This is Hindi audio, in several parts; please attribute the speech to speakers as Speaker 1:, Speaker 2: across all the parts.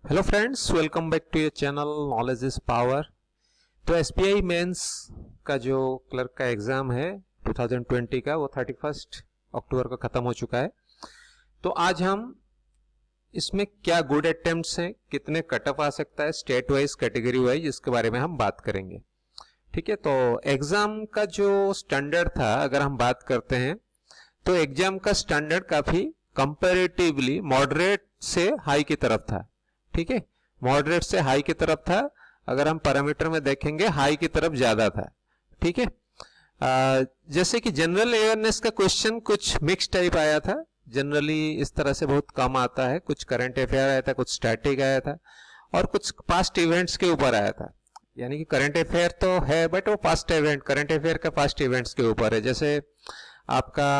Speaker 1: Hello friends, welcome back to your channel knowledge is power. तो एसबीआई मेंस का जो क्लर्क का एग्जाम है 2020 का, वो 31 अक्टूबर को खत्म हो चुका है। तो आज हम इसमें क्या गुड अटेम्प्ट्स हैं, कितने कट ऑफ आ सकता है स्टेट वाइज, कैटेगरी वाइज, इसके बारे में हम बात करेंगे। ठीक है, तो एग्जाम का जो स्टैंडर्ड था, अगर हम बात करते हैं तो एग्जाम का स्टैंडर्ड काफी कंपैरेटिवली मॉडरेट से हाई की तरफ था। ठीक है, मॉडरेट से हाई की तरफ था। अगर हम पैरामीटर में देखेंगे हाई की तरफ ज्यादा था। ठीक है, जैसे कि जनरल अवेयरनेस का क्वेश्चन कुछ मिक्स टाइप आया था। जनरली इस तरह से बहुत कम आता है। कुछ करंट अफेयर आया था, कुछ स्टैटिक आया था और कुछ पास्ट इवेंट्स के ऊपर आया था। यानी कि करंट अफेयर तो है बट वो पास्ट इवेंट, करंट अफेयर का पास्ट इवेंट्स के ऊपर है। जैसे आपका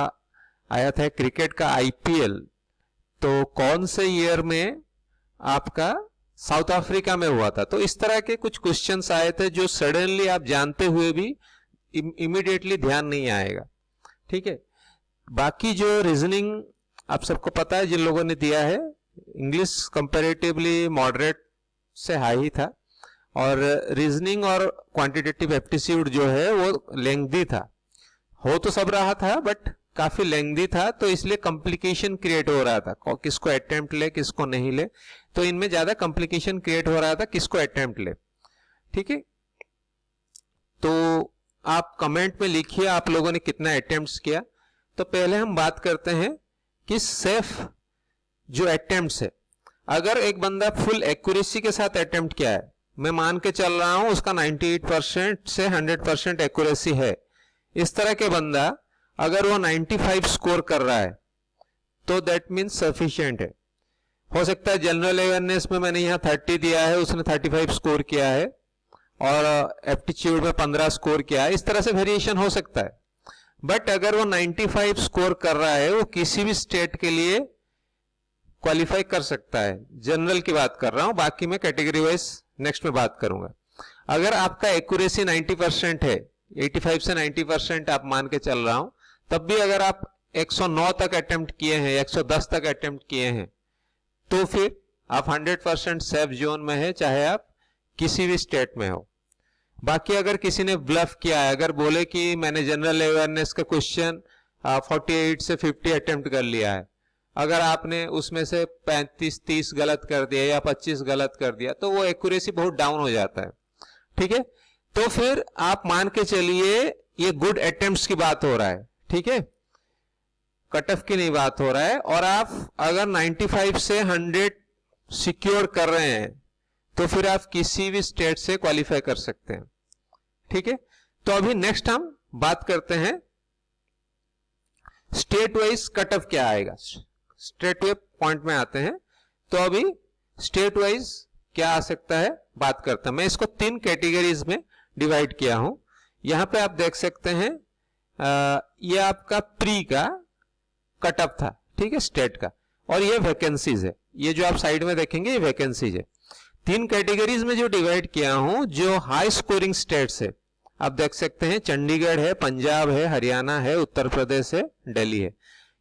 Speaker 1: आया था क्रिकेट का आईपीएल, तो कौन से ईयर में आपका साउथ अफ्रीका में हुआ था। तो इस तरह के कुछ क्वेश्चंस आए थे जो सडनली आप जानते हुए भी इमीडिएटली ध्यान नहीं आएगा। ठीक है, बाकी जो रीजनिंग आप सबको पता है, जिन लोगों ने दिया है, इंग्लिश कंपैरेटिवली मॉडरेट से हाई ही था और रीजनिंग और क्वांटिटेटिव एप्टीट्यूड जो है वो लेंथी था। हो तो सब रहा था बट काफी लेंथी था, तो इसलिए कॉम्प्लिकेशन क्रिएट हो रहा था, किसको अटेम्प्ट ले किसको नहीं ले। तो इनमें ज्यादा कॉम्प्लिकेशन क्रिएट हो रहा था किसको अटेम्प्ट ले। ठीक है, तो आप कमेंट में लिखिए आप लोगों ने कितना अटेम्प्ट्स किया। तो पहले हम बात करते हैं कि सेफ जो अटेम्प्ट्स है, अगर एक बंदा फुल एक्यूरेसी के साथ अटेम्प्ट किया है, मैं मान के चल रहा हूं उसका 98% से 100% एक्यूरेसी है, इस तरह के बंदा अगर वो 95 स्कोर कर रहा है तो दैट मीन्स सफिशिएंट है। हो सकता है जनरल अवेयरनेस में मैंने यहां 30 दिया है, उसने 35 स्कोर किया है और एप्टीट्यूड में 15 स्कोर किया है, इस तरह से वेरिएशन हो सकता है। बट अगर वो 95 स्कोर कर रहा है, वो किसी भी स्टेट के लिए क्वालिफाई कर सकता है। जनरल की बात कर रहा हूं, बाकी मैं कैटेगरी वाइज नेक्स्ट में बात करूंगा। अगर आपका एक्यूरेसी 90% है, 85 से 90% आप मान के चल रहा हूं, तब भी अगर आप 109 तक अटेम्प्ट किए हैं, 110 तक अटेम्प्ट किए हैं, तो फिर आप 100% सेफ जोन में है, चाहे आप किसी भी स्टेट में हो। बाकी अगर किसी ने ब्लफ किया है, अगर बोले कि मैंने जनरल अवेयरनेस का क्वेश्चन 48 से 50 अटेम्प्ट कर लिया है, अगर आपने उसमें से 35-30 गलत कर दिया या 25 गलत कर दिया, तो वो एक्यूरेसी बहुत डाउन हो जाता है। ठीक है, तो फिर आप मान के चलिए ये गुड अटेम्प्ट्स की बात हो रहा है। ठीक है, कट ऑफ की नहीं बात हो रहा है। और आप अगर 95 से 100 सिक्योर कर रहे हैं तो फिर आप किसी भी स्टेट से क्वालिफाई कर सकते हैं। ठीक है, तो अभी नेक्स्ट हम बात करते हैं स्टेट वाइज कट ऑफ क्या आएगा। स्टेट वाइज पॉइंट में आते हैं, तो अभी स्टेट वाइज क्या आ सकता है बात करते हैं। मैं इसको 3 कैटेगरीज में डिवाइड किया हूं। यहां पे आप देख सकते हैं ये आपका प्री का कट ऑफ था। ठीक है, स्टेट का, और ये वैकेंसीज है। ये जो आप साइड में देखेंगे ये वैकेंसीज है। 3 कैटेगरीज में जो डिवाइड किया हूं, जो हाई स्कोरिंग स्टेट्स है, आप देख सकते हैं चंडीगढ़ है, पंजाब है, हरियाणा है, उत्तर प्रदेश है, दिल्ली है।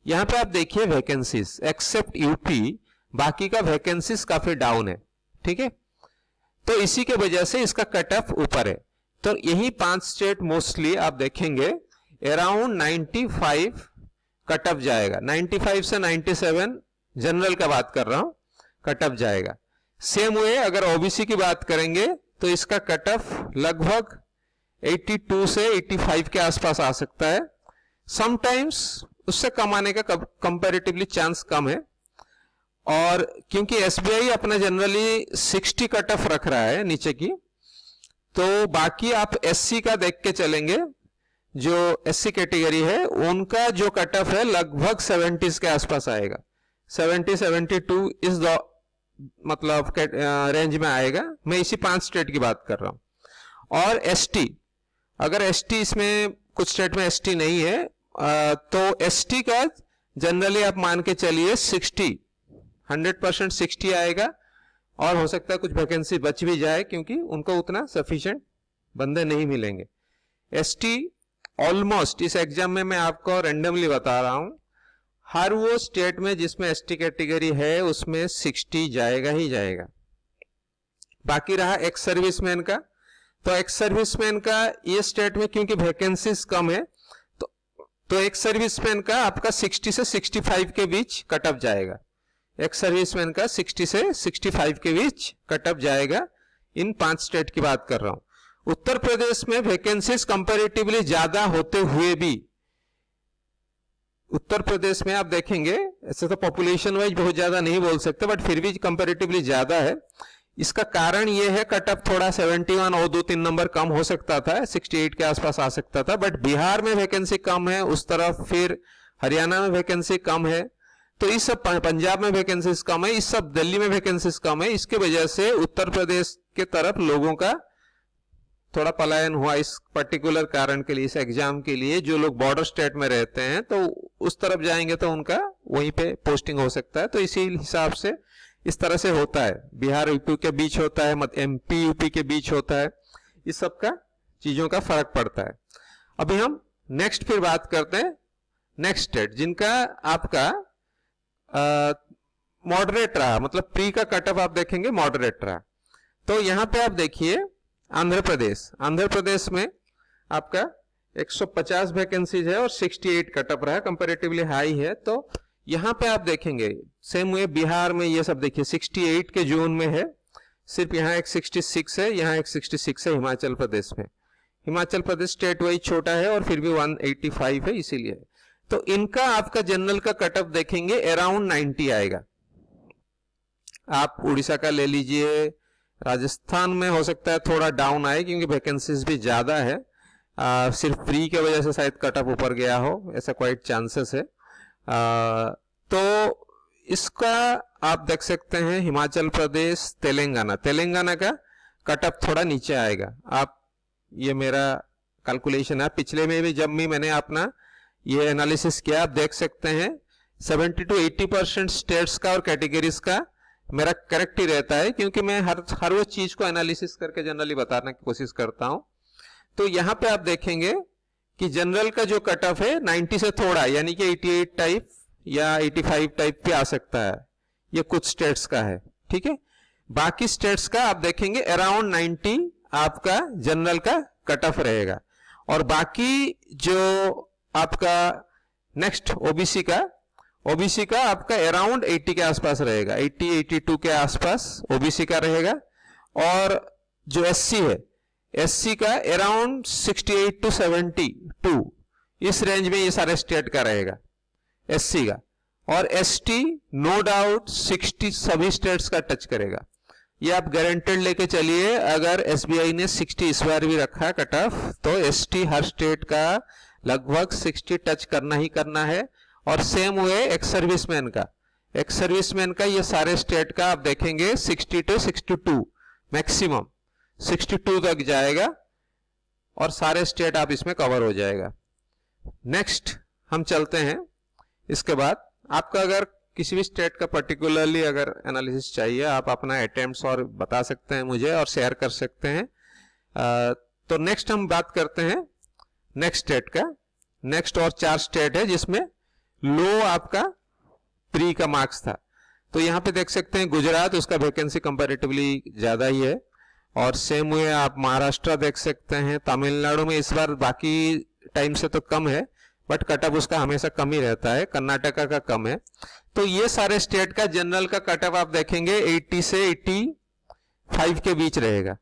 Speaker 1: यहां पे आप देखिए वैकेंसीज, एक्सेप्ट यूपी, बाकी का वैकेंसीज काफी डाउन है। ठीक है, तो इसी के वजह से इसका कट ऑफ ऊपर है। तो यही 5 स्टेट मोस्टली आप देखेंगे अराउंड 95 कट ऑफ जाएगा। 95 से 97 जनरल का बात कर रहा हूं, कट ऑफ जाएगा। सेम वे अगर ओबीसी की बात करेंगे तो इसका कट ऑफ लगभग 82 से 85 के आसपास आ सकता है। समटाइम्स उससे कम आने का कंपैरेटिवली चांस कम है। और क्योंकि एसबीआई अपना जनरली 60 कट ऑफ रख रहा है नीचे की, तो बाकी आप एससी का देख के चलेंगे, जो एससी कैटेगरी है उनका जो कट ऑफ है लगभग 70 के आसपास आएगा। 70-72 इस मतलब रेंज में आएगा। मैं इसी 5 स्टेट की बात कर रहा हूं। और एसटी, अगर एसटी, इसमें कुछ स्टेट में एसटी नहीं है, तो एसटी का जनरली आप मान के चलिए 100% 60 आएगा। और हो सकता है कुछ वैकेंसी बच भी जाए क्योंकि उनको उतना सफिशिएंट बंदे नहीं मिलेंगे। एसटी ऑलमोस्ट इस एग्जाम में मैं आपको रैंडमली बता रहा हूं, हर वो स्टेट में जिसमें एसटी कैटेगरी है उसमें 60 जाएगा ही जाएगा। बाकी रहा एक्स सर्विसमैन का। तो एक्स सर्विसमैन का ये स्टेट में क्योंकि वैकेंसीज कम है तो एक्स सर्विसमैन का आपका 60 से 65 के बीच कट ऑफ जाएगा। एक्स सर्विसमैन का 60 से 65 के बीच कट ऑफ जाएगा। इन 5 स्टेट की बात कर रहा हूं। उत्तर प्रदेश में वैकेंसीज कंपैरेटिवली ज्यादा होते हुए भी, उत्तर प्रदेश में आप देखेंगे ऐसे तो पॉपुलेशन वाइज बहुत ज्यादा नहीं बोल सकते, बट फिर भी कंपैरेटिवली ज्यादा है। इसका कारण यह है कट ऑफ थोड़ा 71 और 2-3 नंबर कम हो सकता था, 68 के आसपास आ सकता था, बट बिहार में वैकेंसी कम है उस तरफ, फिर हरियाणा में वैकेंसी कम है, तो इस सब पंजाब में वैकेंसीज कम है, इस सब दिल्ली में वैकेंसीज कम है। इसके वजह से उत्तर प्रदेश के तरफ लोगों का थोड़ा पलायन हुआ इस पर्टिकुलर कारण के लिए, इस एग्जाम के लिए। जो लोग बॉर्डर स्टेट में रहते हैं तो उस तरफ जाएंगे तो उनका वहीं पे पोस्टिंग हो सकता है। तो इसी हिसाब से इस तरह से होता है। बिहार यूपी के बीच होता है, एमपी यूपी के बीच होता है, इस सब का चीजों का फर्क पड़ता है। अभी हम नेक्स्ट फिर बात करते हैं नेक्स्ट स्टेट जिनका आपका मॉडरेट रहा, मतलब प्री का कट ऑफ आप देखेंगे मॉडरेट रहा। तो यहां पे आप देखिए आंध्र प्रदेश, आंध्र प्रदेश में आपका 150 वैकेंसीज है और 68 कट ऑफ रहा, कंपैरेटिवली हाई है। तो यहां पे आप देखेंगे सेम वे बिहार में ये सब देखिए 68 के जोन में है, सिर्फ यहाँ एक 66 है, यहाँ एक 66 है हिमाचल प्रदेश में। हिमाचल प्रदेश स्टेट वाइज छोटा है और फिर भी 185 है, इसीलिए। तो इनका आपका जनरल का कट ऑफ देखेंगे अराउंड 90 आएगा। आप उड़ीसा का ले लीजिए, राजस्थान में हो सकता है थोड़ा डाउन आए क्योंकि वैकेंसीज भी ज्यादा है, सिर्फ फ्री के वजह से शायद कट ऑफ ऊपर गया हो, ऐसा क्वाइट चांसेस है। तो इसका आप देख सकते हैं हिमाचल प्रदेश, तेलंगाना, तेलंगाना का कट ऑफ थोड़ा नीचे आएगा। आप ये मेरा कैलकुलेशन है, पिछले में भी जब भी मैंने अपना ये एनालिसिस किया आप देख सकते हैं 70 to 80% स्टेट्स का और कैटेगरीज का मेरा करेक्ट ही रहता है, क्योंकि मैं हर वो चीज को एनालिसिस करके जनरली बताने की कोशिश करता हूं। तो यहां पे आप देखेंगे कि जनरल का जो कट ऑफ है 90 से थोड़ा, यानी कि 88 टाइप या 85 टाइप पे आ सकता है, ये कुछ स्टेट्स का है, ठीक है। बाकी स्टेट्स का आप देखेंगे अराउंड 90 आपका जनरल का कट ऑफ रहेगा। और बाकी जो आपका नेक्स्ट ओबीसी का आपका अराउंड 80 के आसपास रहेगा, 80-82 के आसपास ओबीसी का रहेगा। और जो एससी है, एससी का अराउंड 68 to 72, इस रेंज में ये सारे स्टेट का रहेगा एससी का। और एसटी नो डाउट 60 सभी स्टेट्स का टच करेगा, ये आप गारंटेड लेके चलिए। अगर एसबीआई ने 60 इस बार भी रखा कट ऑफ, तो एसटी हर स्टेट का लगभग 60 टच करना ही करना है। और सेम हुए एक्स सर्विसमैन का ये सारे स्टेट का आप देखेंगे 60 to 62 मैक्सिमम 62 तक जाएगा और सारे स्टेट आप इसमें कवर हो जाएगा। नेक्स्ट हम चलते हैं। इसके बाद आपका अगर किसी भी स्टेट का पर्टिकुलरली अगर एनालिसिस चाहिए, आप अपना अटेम्प्ट्स और बता सकते हैं मुझे और शेयर कर सकते हैं। तो नेक्स्ट हम बात करते हैं नेक्स्ट स्टेट का। नेक्स्ट और 4 स्टेट है जिसमें लो आपका प्री का मार्क्स था। तो यहां पे देख सकते हैं गुजरात, उसका वैकेंसी कंपैरेटिवली ज्यादा ही है। और सेम हुए आप महाराष्ट्र देख सकते हैं, तमिलनाडु में इस बार बाकी टाइम से तो कम है बट कट ऑफ उसका हमेशा कम ही रहता है, कर्नाटका का कम है। तो ये सारे स्टेट का जनरल का कट ऑफ आप देखेंगे 80 से 85 के बीच रहेगा,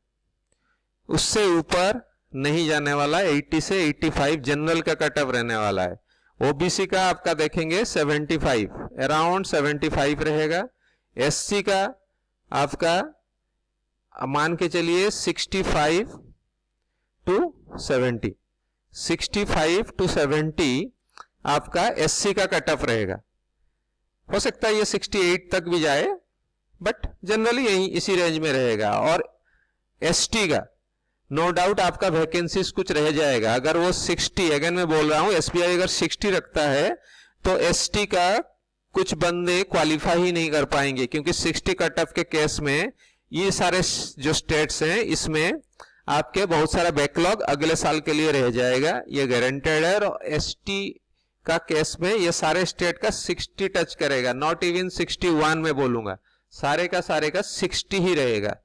Speaker 1: उससे ऊपर नहीं जाने वाला। 80 से 85 जनरल का कट ऑफ रहने वाला है। ओबीसी का आपका देखेंगे 75, अराउंड 75 रहेगा। एससी का आपका मान के चलिए 65 to 70, 65 to 70 आपका एससी का कट ऑफ रहेगा। हो सकता है ये 68 तक भी जाए, बट जनरली यही इसी रेंज में रहेगा। और एसटी का नो डाउट आपका वैकेंसीज कुछ रह जाएगा। अगर वो 60, अगेन मैं बोल रहा हूं, एसबीआई अगर 60 रखता है तो एसटी का कुछ बंदे क्वालिफाई ही नहीं कर पाएंगे, क्योंकि 60 कट ऑफ के केस में ये सारे जो स्टेट्स हैं इसमें आपके बहुत सारा बैकलॉग अगले साल के लिए रह जाएगा, ये गारंटेड है। और एसटी का केस में ये सारे स्टेट का 60 टच करेगा, नॉट इवन 61 में बोलूंगा, सारे का 60 ही रहेगा।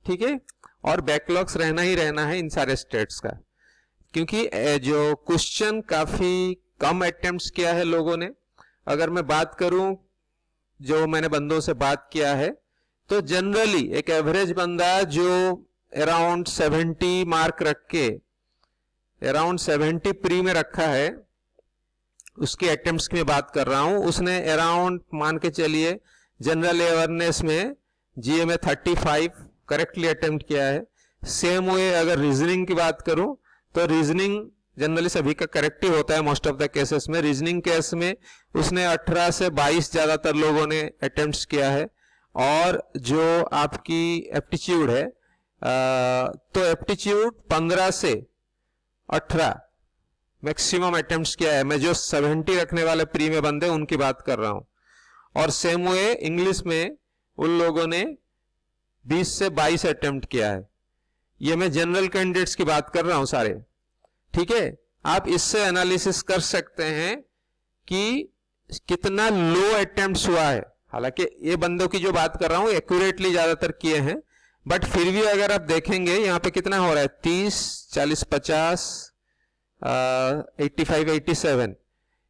Speaker 1: ठीक है, और बैकलॉग्स रहना ही रहना है इन सारे स्टेट्स का, क्योंकि जो क्वेश्चन काफी कम अटेम्प्ट्स किया है लोगों ने। अगर मैं बात करूं जो मैंने बंदों से बात किया है, तो जनरली एक एवरेज बंदा जो अराउंड 70 मार्क रख के अराउंड 70 प्री में रखा है, उसके अटेम्प्ट्स की मैं बात कर रहा हूं, उसने अराउंड मान के चलिए जनरल अवेयरनेस में जीए में 35 करेक्टली अटेम्प्ट किया है। सेम वे अगर रीजनिंग की बात करूं तो रीजनिंग जनरली सभी का करेक्ट ही होता है मोस्ट ऑफ द केसेस में। रीजनिंग केस में उसने 18 से 22 ज्यादातर लोगों ने अटेम्प्ट्स किया है। और जो आपकी एप्टीट्यूड है तो एप्टीट्यूड 15 से 18 मैक्सिमम अटेम्प्ट्स किया है। मैं जो 70 रखने वाले प्री में बंदे उनकी बात कर रहा हूं। और सेम वे इंग्लिश में उन लोगों ने 20 से 22 अटेम्प्ट किया है। ये मैं जनरल कैंडिडेट्स की बात कर रहा हूं सारे, ठीक है। आप इससे एनालिसिस कर सकते हैं कि कितना लो अटेम्प्ट्स हुआ है। हालांकि ये बंदों की जो बात कर रहा हूं एक्यूरेटली ज्यादातर किए हैं, बट फिर भी अगर आप देखेंगे यहाँ पे कितना हो रहा है 30, 40, 50, 85, 87,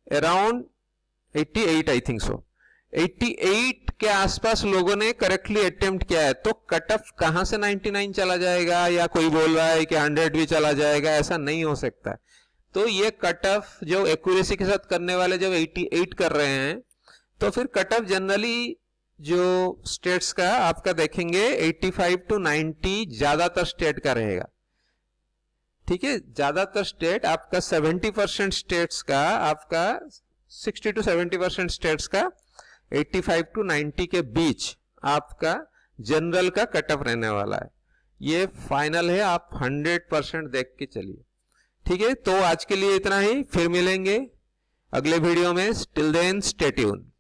Speaker 1: अराउंड 88 आई थिंक सो 88 के आसपास लोगों ने करेक्टली अटेम्प्ट किया है। तो कट ऑफ कहां से 99 चला जाएगा, या कोई बोल रहा है कि 100 भी चला जाएगा, ऐसा नहीं हो सकता। तो ये कट ऑफ जो एक्यूरेसी के साथ करने वाले जब 88 कर रहे हैं, तो फिर कट ऑफ जनरली जो स्टेट्स का आपका देखेंगे 85 to 90 ज्यादातर स्टेट का रहेगा, ठीक है। ज्यादातर स्टेट आपका 70% स्टेट्स का, आपका 60 to 70% स्टेट्स का 85 to 90 के बीच आपका जनरल का कट ऑफ रहने वाला है। ये फाइनल है, आप 100% देख के चलिए, ठीक है। तो आज के लिए इतना ही, फिर मिलेंगे अगले वीडियो में। Till then stay tuned.